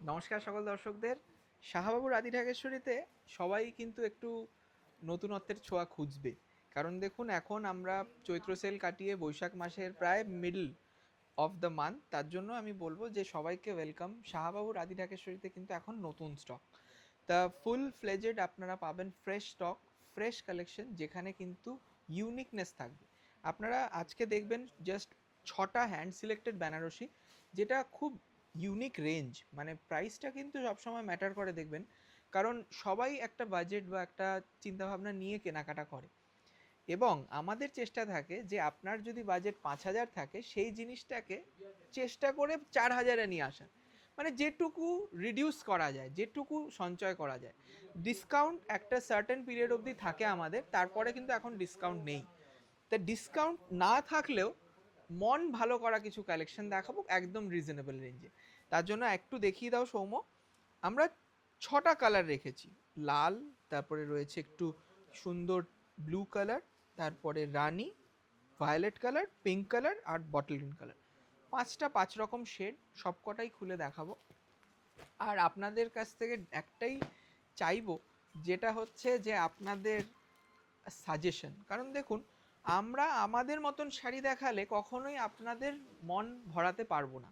নমস্কার সকল দর্শকদের। শাহবাবুর আদি ঢাকেশ্বরীতে সবাই কিন্তু একটু নতুনত্বের ছোঁয়া খুঁজবে, কারণ দেখুন এখন আমরা চৈত্র সেল কাটিয়ে বৈশাখ মাসের প্রায় মিডল অফ দ্য মান্থ। তার জন্য আমি বলবো যে সবাইকে ওয়েলকাম। শাহবাবুর আদি ঢাকেশ্বরীতে কিন্তু এখন নতুন স্টক, তা ফুল ফ্লেজেড আপনারা পাবেন ফ্রেশ স্টক, ফ্রেশ কালেকশন, যেখানে কিন্তু ইউনিকনেস থাকবে। আপনারা আজকে দেখবেন জাস্ট 6টা হ্যান্ড সিলেক্টেড বেনারসি, যেটা খুব ইউনিক রেঞ্জ। মানে প্রাইসটা কিন্তু সবসময় ম্যাটার করে দেখবেন, কারণ সবাই একটা বাজেট বা একটা চিন্তাভাবনা নিয়ে কেনাকাটা করে, এবং আমাদের চেষ্টা থাকে যে আপনার যদি বাজেট 5,000 থাকে সেই জিনিসটাকে চেষ্টা করে 4,000-এ নিয়ে আসা, মানে যেটুকু রিডিউস করা যায়, যেটুকু সঞ্চয় করা যায়। ডিসকাউন্ট একটা সার্টেন পিরিয়ড অবধি থাকে আমাদের, তারপরে কিন্তু এখন ডিসকাউন্ট নেই। তা ডিসকাউন্ট না থাকলেও মন ভালো করা কিছু কালেকশন দেখাবো একদম রিজনেবল রেঞ্জে। তার জন্য একটু দেখিয়ে দাও সৌম্য। আমরা 6টা কালার রেখেছি। লাল, তারপরে রয়েছে একটু সুন্দর ব্লু কালার, তারপরে রানী, ভায়োলেট কালার, পিঙ্ক কালার আর বটল গ্রিন কালার। 5 রকম শেড, সবকটাই খুলে দেখাবো। আর আপনাদের কাছ থেকে একটাই চাইবো, যেটা হচ্ছে যে আপনাদের সাজেশন। কারণ দেখুন, আমরা আমাদের মতন শাড়ি দেখালে কখনোই আপনাদের মন ভরাতে পারবো না।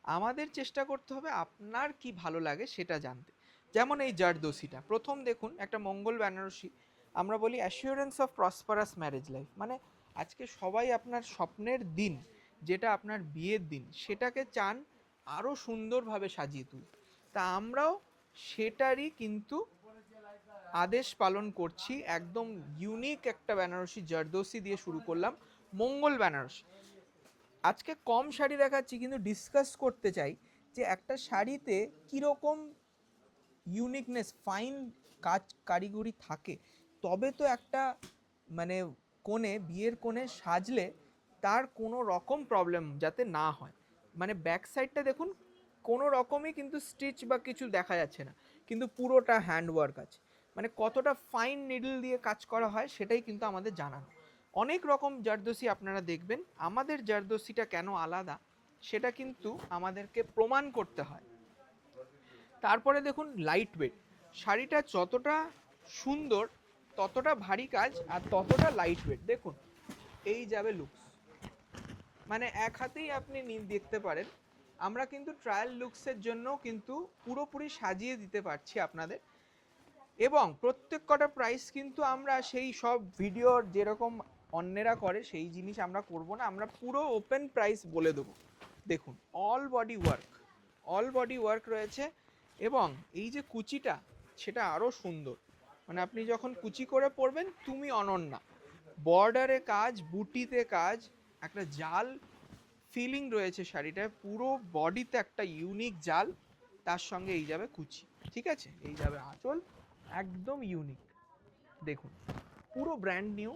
আমাদের চেষ্টা করতে হবে আপনার কি ভালো লাগে সেটা জানতে। যেমন এই জারদোসিটা প্রথম দেখুন, একটা মঙ্গল বেনারসি। আমরা বলি assurance of prosperous marriage life, মানে আজকে সবাই আপনার স্বপ্নের দিন, যেটা আপনার বিয়ের দিন, সেটাকে চান আরও সুন্দরভাবে সাজিয়ে তুলতে। তা আমরাও সেটারই কিন্তু আদেশ পালন করছি। একদম ইউনিক একটা বেনারসি জারদোসি দিয়ে শুরু করলাম, মঙ্গল বেনারসি। আজকে কম শাড়ি দেখাচ্ছি, কিন্তু ডিসকাস করতে চাই যে একটা শাড়িতে কীরকম ইউনিকনেস, ফাইন কাজ কারিগরি থাকে, তবে তো একটা মানে কোণে, বিয়ের কোণে সাজলে তার কোনো রকম প্রবলেম যাতে না হয়। মানে ব্যাক সাইডটা দেখুন, কোনো রকমই কিন্তু স্টিচ বা কিছু দেখা যাচ্ছে না, কিন্তু পুরোটা হ্যান্ড ওয়ার্ক আছে। মানে কতটা ফাইন নিডল দিয়ে কাজ করা হয় সেটাই কিন্তু আমাদের জানানো। অনেক রকম জারদোসি আপনারা দেখবেন, আমাদের জারদোসিটা কেন আলাদা সেটা কিন্তু আমাদেরকে প্রমাণ করতে হয়। তারপরে দেখুন লাইট ওয়েট, শাড়িটা যতটা সুন্দর ততটা ভারী কাজ আর ততটা লাইট ওয়েট। দেখুন এই যাবে লুকস, মানে এক হাতেই আপনি দেখতে পারেন। আমরা কিন্তু ট্রায়াল লুকসের জন্য কিন্তু পুরোপুরি সাজিয়ে দিতে পারছি আপনাদের, এবং প্রত্যেক কটা প্রাইস কিন্তু আমরা সেই সব ভিডিওর যেরকম অন্যেরা করে সেই জিনিস আমরা করব না, আমরা পুরো ওপেন প্রাইস বলে দেবো। দেখুন all body work, all body work রয়েছে, এবং এই যে কুচিটা সেটা আরও সুন্দর। মানে আপনি যখন কুচি করে পরবেন তুমি অনন্যা। বর্ডারে কাজ, বুটিতে কাজ, একটা জাল ফিলিং রয়েছে শাড়িটায়, পুরো বডিতে একটা ইউনিক জাল, তার সঙ্গে এই যাবে কুচি, ঠিক আছে, এই যাবে আঁচল, একদম ইউনিক। দেখুন পুরো ব্র্যান্ড নিউ।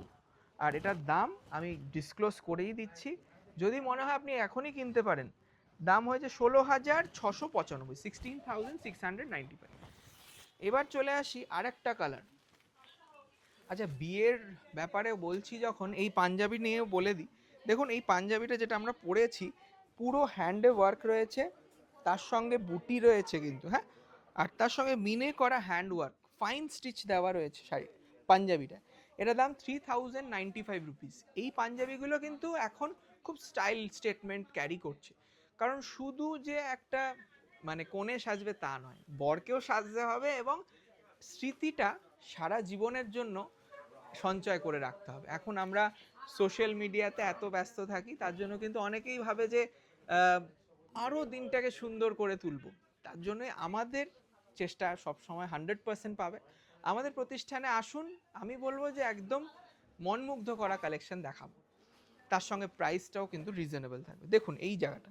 আর এটার দাম আমি ডিসক্লোজ করেই দিচ্ছি, যদি মনে হয় আপনি এখনই কিনতে পারেন। দাম হয়েছে 16,695, 16,695। এবার চলে আসি আরেকটা কালার। আচ্ছা, বিয়ের ব্যাপারে বলছি যখন, এই পাঞ্জাবি নিয়েও বলে দিই। দেখুন এই পাঞ্জাবিটা যেটা আমরা পরেছি, পুরো হ্যান্ডে ওয়ার্ক রয়েছে, তার সঙ্গে বুটি রয়েছে কিন্তু, হ্যাঁ, আর তার সঙ্গে মিনে করা হ্যান্ড ওয়ার্ক, ফাইন স্টিচ দেওয়া রয়েছে শাড়ি পাঞ্জাবিটা। এটা দাম 3,095 রুপিস। এই পাঞ্জাবিগুলো কিন্তু এখন খুব স্টাইল স্টেটমেন্ট ক্যারি করছে, কারণ শুধু যে একটা মানে কোণে সাজবে তা নয়, বরকেও সাজতে হবে, এবং স্মৃতিটা সারা জীবনের জন্য সঞ্চয় করে রাখতে হবে। এখন আমরা সোশ্যাল মিডিয়াতে এত ব্যস্ত থাকি, তার জন্য কিন্তু অনেকেই ভাবে যে আরও দিনটাকে সুন্দর করে তুলব। তার জন্যই আমাদের চেষ্টা সবসময় 100% পাবে। আমাদের প্রতিষ্ঠানে আসুন, আমি বলবো যে একদম মনমুগ্ধ করা কালেকশন দেখাবো, তার সঙ্গে প্রাইসটাও কিন্তু রিজনেবল থাকবে। দেখুন এই জায়গাটা,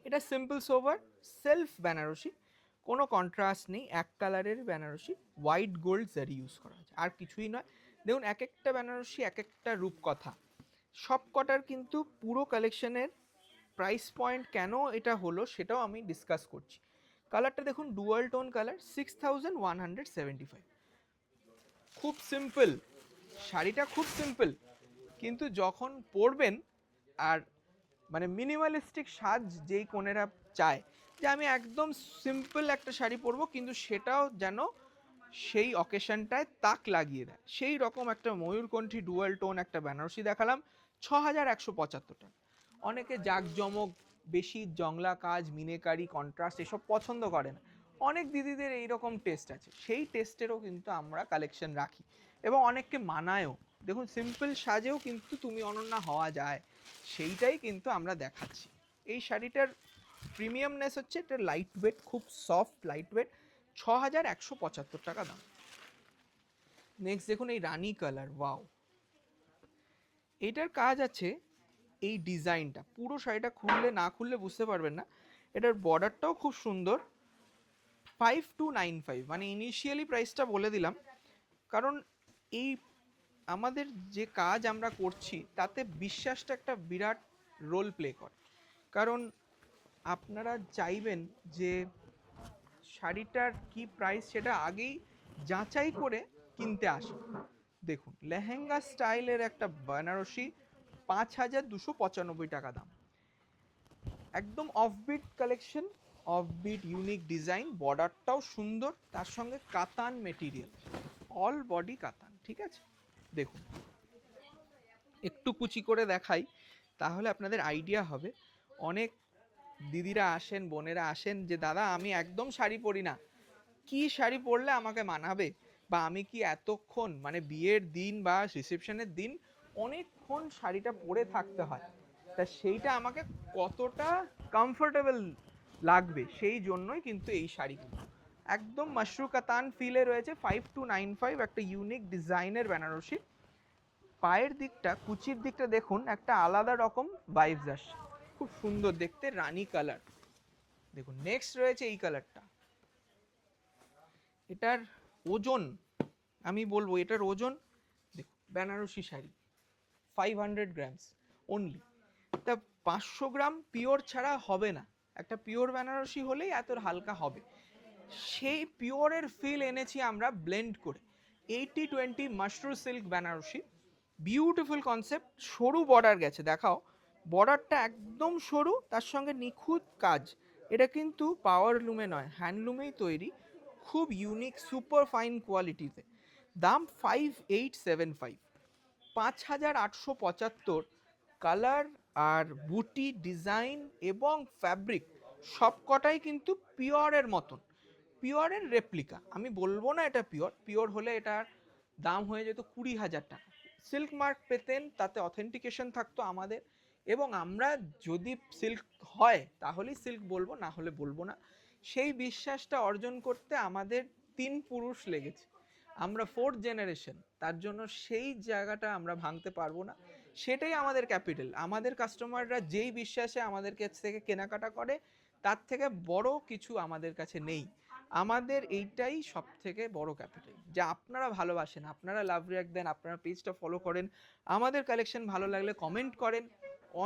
এটা সিম্পল সোভার সেলফ বেনারসি, কোনো কন্ট্রাস্ট নেই, এক কালারের বেনারসি, হোয়াইট গোল্ড জারি ইউজ করা আছে, আর কিছুই নয়। দেখুন এক একটা বেনারসি এক একটা রূপকথা, সব কটার কিন্তু পুরো কালেকশনের প্রাইস পয়েন্ট কেন এটা হলো সেটাও আমি ডিসকাস করছি। কালারটা দেখুন ডুয়াল টোন কালার, 6,175। খুব সিম্পল শাড়িটা, খুব সিম্পল, কিন্তু যখন পরবেন, আর মানে মিনিমালিস্টিক সাজ যেই কোনেরা চায়, যে আমি একদম সিম্পল একটা শাড়ি পরবো, কিন্তু সেটাও যেন সেই অকেশনটায় তাক লাগিয়ে দেয়, সেই রকম একটা ময়ূরকণ্ঠী ডুয়াল টোন একটা বেনারসি দেখালাম 6175 টাকা। অনেকে জাঁকজমক বেশি, জংলা কাজ, মিনেকারি, কন্ট্রাস্ট এসব পছন্দ করে না। অনেক দিদিদের এইরকম টেস্ট আছে, সেই টেস্টেরও কিন্তু আমরা কালেকশন রাখি এবং অনেককে মানায়ও। দেখুন সিম্পল সাজেও কিন্তু তুমি অনন্যা হওয়া যায়, সেইটাই কিন্তু আমরা দেখাচ্ছি। এই শাড়িটার প্রিমিয়ামনেস হচ্ছে এটা লাইট ওয়েট, খুব সফট লাইট ওয়েট, 6175 টাকা দাম। নেক্সট দেখুন এই রানী কালার, ওয়াও, এটার কাজ আছে। এই ডিজাইনটা পুরো শাড়িটা খুললে না খুললে বুঝতে পারবেন না। এটার বর্ডারটাও খুব সুন্দর। 5295, মানে ইনিশিয়ালি প্রাইসটা বলে দিলাম, কারণ এই আমাদের যে কাজ আমরা করছি তাতে বিশ্বাসটা একটা বিরাট রোল প্লে করে। কারণ আপনারা চাইবেন যে শাড়িটার কি প্রাইস সেটা আগেই যাচাই করে কিনতে আসে। দেখুন লেহেঙ্গা স্টাইলের একটা বেনারসি, 5295 টাকা দাম। একদম offbeat collection, offbeat unique design, বর্ডারটাও সুন্দর, তার সঙ্গে কাতান মেটেরিয়াল, অল বডি কাতান, ঠিক আছে। দেখুন একটু কুচি করে দেখাই, তাহলে আপনাদের আইডিয়া হবে। অনেক দিদিরা আসেন, বোনেরা আসেন যে দাদা আমি একদম শাড়ি পরি না, কি শাড়ি পরলে আমাকে মানাবে, বা আমি কি এতক্ষণ মানে বিয়ের দিন বা রিসেপশনের দিন অনেকক্ষণ শাড়িটা পরে থাকতে হয়, তা সেইটা আমাকে কতটা কমফোর্টেবল লাগবে, সেই জন্যই কিন্তু এই শাড়িগুলো একদম মাশরু কাতান ফিলে রয়েছে। 5295, একটা ইউনিক ডিজাইনের বেনারসি। পায়ের দিকটা, কুচির দিকটা দেখুন একটা আলাদা রকম ভাইবস আসছে, খুব সুন্দর দেখতে, রানী কালার। দেখুন নেক্সট রয়েছে এই কালারটা। এটার ওজন আমি বলবো, এটার ওজন দেখুন, বেনারসি শাড়ি 500 গ্রামস অনলি, তা 500 গ্রাম পিওর ছাড়া হবে না। একটা পিওর বেনারসি হলেই এত হালকা হবে, সেই পিওরের ফিল এনেছি আমরা ব্লেন্ড করে। 80-20 মাশরু সিল্ক বেনারসি, বিউটিফুল কনসেপ্ট, সরু বর্ডার গেছে, দেখাও বর্ডারটা একদম সরু, তার সঙ্গে নিখুঁত কাজ। এটা কিন্তু পাওয়ার লুমে নয়, হ্যান্ডলুমেই তৈরি, খুব ইউনিক সুপার ফাইন কোয়ালিটিতে। দাম 5875, 5875। কালার আর বুটি ডিজাইন এবং ফ্যাব্রিক সবকটাই কিন্তু পিওরের মতন, পিওরের রেপ্লিকা। আমি বলবো না এটা পিওর, পিওর হলে এটার দাম হয়ে যেত 20,000 টাকা। সিল্ক মার্ক পেতেন, তাতে অথেন্টিকেশন থাকতো আমাদের, এবং আমরা যদি সিল্ক হয় তাহলেই সিল্ক বলবো, না হলে বলবো না। সেই বিশ্বাসটা অর্জন করতে আমাদের 3 পুরুষ লেগেছে, আমরা 4th জেনারেশন, তার জন্য সেই জায়গাটা আমরা ভাঙতে পারবো না। সেটাই আমাদের ক্যাপিটাল। আমাদের কাস্টমাররা যেই বিশ্বাসে আমাদের কাছ থেকে কেনাকাটা করে, তার থেকে বড় কিছু আমাদের কাছে নেই। আমাদের এইটাই সব থেকে বড় ক্যাপিটাল, যে আপনারা ভালোবাসেন, আপনারা লাভ রিয়াক্ট দেন, আপনারা পেজটা ফলো করেন, আমাদের কালেকশন ভালো লাগলে কমেন্ট করেন।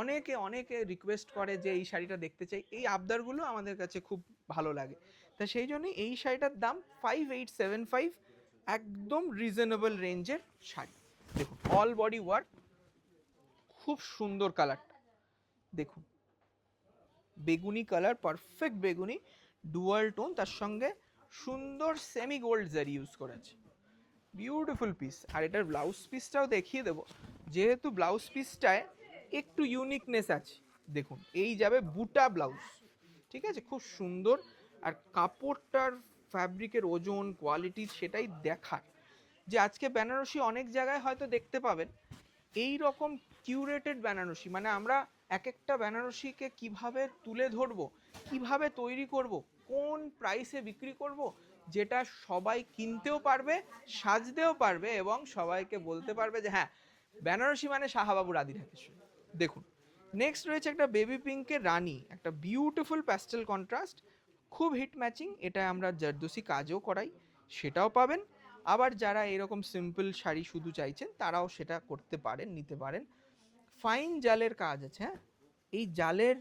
অনেকে অনেকে রিকোয়েস্ট করে যে এই শাড়িটা দেখতে চাই, এই আবদারগুলো আমাদের কাছে খুব ভালো লাগে। তা সেই জন্যই এই শাড়িটার দাম 5875, একদম রিজনেবল রেঞ্জের শাড়ি। দেখুন অল বডি ওয়ার্ক, খুব সুন্দর কালারটা দেখুন, বেগুনি কালার, পারফেক্ট বেগুনি, ডুয়াল টোন, তার সঙ্গে সুন্দর সেমি গোল্ড জারি ইউজ করেছে, বিউটিফুল পিস। আর এটার ব্লাউজ পিসটাও দেখিয়ে দেবো, যেহেতু ব্লাউজ পিসটায় একটু ইউনিকনেস আছে। দেখুন এই যাবে বুটা ব্লাউজ, ঠিক আছে, খুব সুন্দর। আর কাপড়টার ফ্যাব্রিকের ওজন কোয়ালিটি সেটাই দেখার, যে আজকে বেনারসি অনেক জায়গায় হয়তো দেখতে পাবেন এই রকম কিউরেটেড বেনারসি, মানে আমরা এক একটা বেনারসিকে কিভাবে তুলে ধরবো, কিভাবে তৈরি করব, কোন প্রাইসে বিক্রি করব, যেটা সবাই কিনতেও পারবে, সাজতেও পারবে, এবং সবাইকে বলতে পারবে যে হ্যাঁ বেনারসি মানে শাহাবাবু রাধি ঢাকেশ্বরী। দেখুন নেক্সট রয়েছে একটা বেবি পিঙ্কের রানী, একটা বিউটিফুল প্যাস্টেল কন্ট্রাস্ট, খুব হিট ম্যাচিং। এটা আমরা জারদোসি কাজও করাই, সেটাও পাবেন। আবার যারা এরকম সিম্পল শাড়ি শুধু চাইছেন তারাও সেটা করতে পারেন, নিতে পারেন। ফাইন জালের কাজ আছে, হ্যাঁ, এই জালের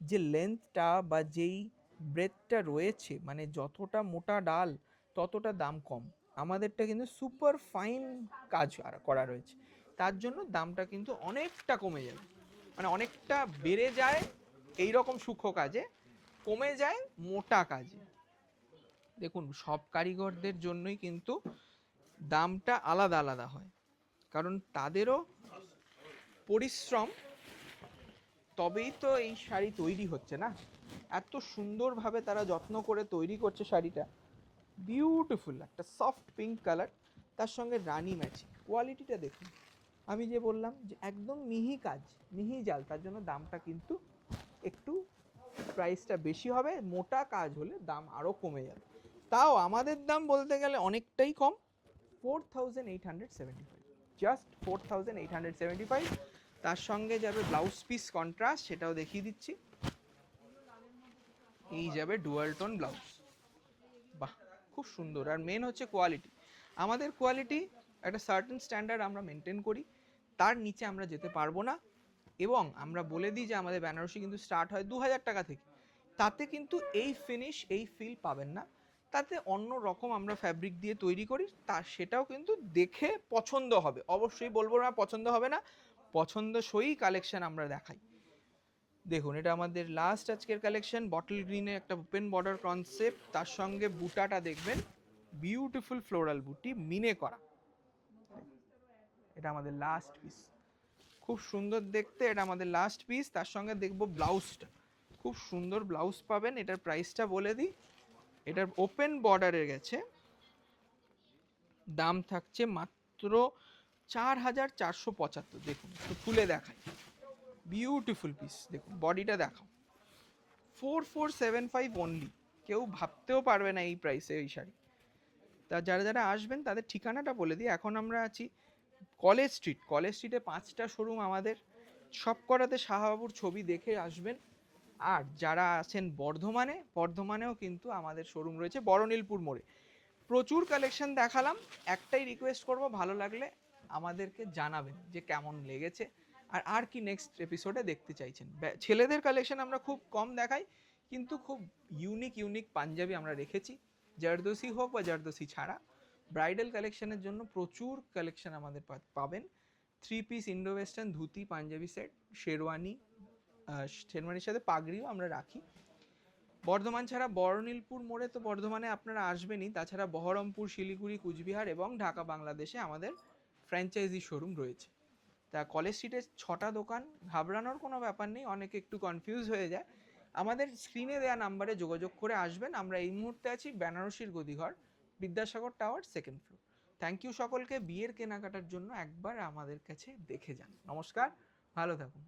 যে লেন্থটা বা যেই ব্রেথটা রয়েছে, মানে যতটা মোটা ডাল ততটা দাম কম। আমাদেরটা কিন্তু সুপার ফাইন কাজ করা রয়েছে, তার জন্য দামটা কিন্তু অনেকটা কমে যাবে, মানে অনেকটা বেড়ে যায় এই রকম সূক্ষ্ম কাজে। কমে যায় মোটা কাজে। দেখুন সব কারিগরদের জন্যই কিন্তু দামটা আলাদা আলাদা হয়, কারণ তাদেরও পরিশ্রম, তবেই তো এই শাড়ি তৈরি হচ্ছে না। এত সুন্দরভাবে তারা যত্ন করে তৈরি করছে শাড়িটা, বিউটিফুল একটা সফট পিঙ্ক কালার, তার সঙ্গে রানী ম্যাচিং। কোয়ালিটিটা দেখুন, আমি যে বললাম যে একদম মিহি কাজ, মিহি জাল, তার জন্য দামটা কিন্তু একটু প্রাইসটা বেশি হবে। মোটা কাজ হলে দাম আরও কমে যাবে। তাও আমাদের দাম বলতে গেলে অনেকটাই কম, 4875, জাস্ট 4875। তার সঙ্গে যাবে ব্লাউজ পিস কন্ট্রাস্ট, সেটাও দেখিয়ে দিচ্ছি। এই যাবে ডুয়াল টোন ব্লাউজ, বাহ খুব সুন্দর। আর মেন হচ্ছে কোয়ালিটি, আমাদের কোয়ালিটি একটা সার্টেন স্ট্যান্ডার্ড আমরা মেনটেন করি, তার নিচে আমরা যেতে পারবো না। এবং আমরা বলে দিই যে আমাদের বেনারসি কিন্তু স্টার্ট হয় 2000 টাকা থেকে, তাতে কিন্তু এই ফিনিশ এই ফিল পাবেন না। তাতে অন্য রকম আমরা ফ্যাব্রিক দিয়ে তৈরি করি, তার সেটাও কিন্তু দেখে পছন্দ হবে, অবশ্যই বলবো না পছন্দ হবে না, পছন্দসই কালেকশন আমরা দেখাই। দেখুন এটা আমাদের লাস্ট আজকের কালেকশন, বটল গ্রিনে একটা ওপেন বর্ডার কনসেপ্ট, তার সঙ্গে বুটাটা দেখবেন বিউটিফুল ফ্লোরাল বুটি মিনে করা। এটা আমাদের লাস্ট পিস, খুব সুন্দর দেখতে, এটা আমাদের লাস্ট পিস। তার সঙ্গে দেখবো ব্লাউজটা, খুব সুন্দর ব্লাউজ পাবেন। এটার প্রাইসটা বলে দিই, এটার ওপেন বর্ডারে গেছে, দাম থাকছে মাত্র 4475। দেখুন একটু খুলে দেখাই, বিউটিফুল পিস, দেখুন বডিটা দেখাও, 4475 অনলি, কেউ ভাবতেও পারবে না এই প্রাইসে এই শাড়ি। তা যারা যারা আসবেন তাদের ঠিকানাটা বলে দিই, এখন আমরা আছি কলেজ স্ট্রিট, কলেজ স্ট্রিটে 5টা শোরুম আমাদের, সব করাতে শাহবাবুর ছবি দেখে আসবেন। আর যারা আছেন বর্ধমানে, বর্ধমানেও কিন্তু আমাদের শোরুম রয়েছে বড়নীলপুর মোড়ে। প্রচুর কালেকশন দেখালাম, একটাই রিকোয়েস্ট করব, ভালো লাগলে আমাদেরকে জানাবেন যে কেমন লেগেছে, আর কি নেক্সট এপিসোডে দেখতে চাইছেন। ছেলেদের কালেকশন আমরা খুব কম দেখাই, কিন্তু খুব ইউনিক ইউনিক পাঞ্জাবি আমরা রেখেছি, জারদোসি হোক বা জারদোসি ছাড়া। ব্রাইডাল কালেকশনের জন্য প্রচুর কালেকশন আমাদের পাবেন। 3 piece Indo western dhoti panjabi set, sherwani, শেরওয়ানির সাথে পাগড়িও আমরা রাখি। বর্ধমান ছাড়া বড়নীলপুর মোড়ে তো বর্ধমানে আপনারা আসবেনই, তাছাড়া বহরমপুর, শিলিগুড়ি, কুচবিহার এবং ঢাকা বাংলাদেশে আমাদের ফ্র্যাঞ্চাইজি শোরুম রয়েছে। তা কলেজ স্ট্রিটে 6টা দোকান, ঘাবড়ানোর কোনো ব্যাপার নেই, অনেকে একটু কনফিউজ হয়ে যায়। আমাদের স্ক্রিনে দেওয়া নাম্বারে যোগাযোগ করে আসবেন। আমরা এই মুহূর্তে আছি বেনারসির Gadighar, Vidyasagar tower, 2nd floor. Thank you সকলকে, বিয়ের কেনাকাটার জন্য একবার আমাদের কাছে দেখে যান। নমস্কার, ভালো থাকুন।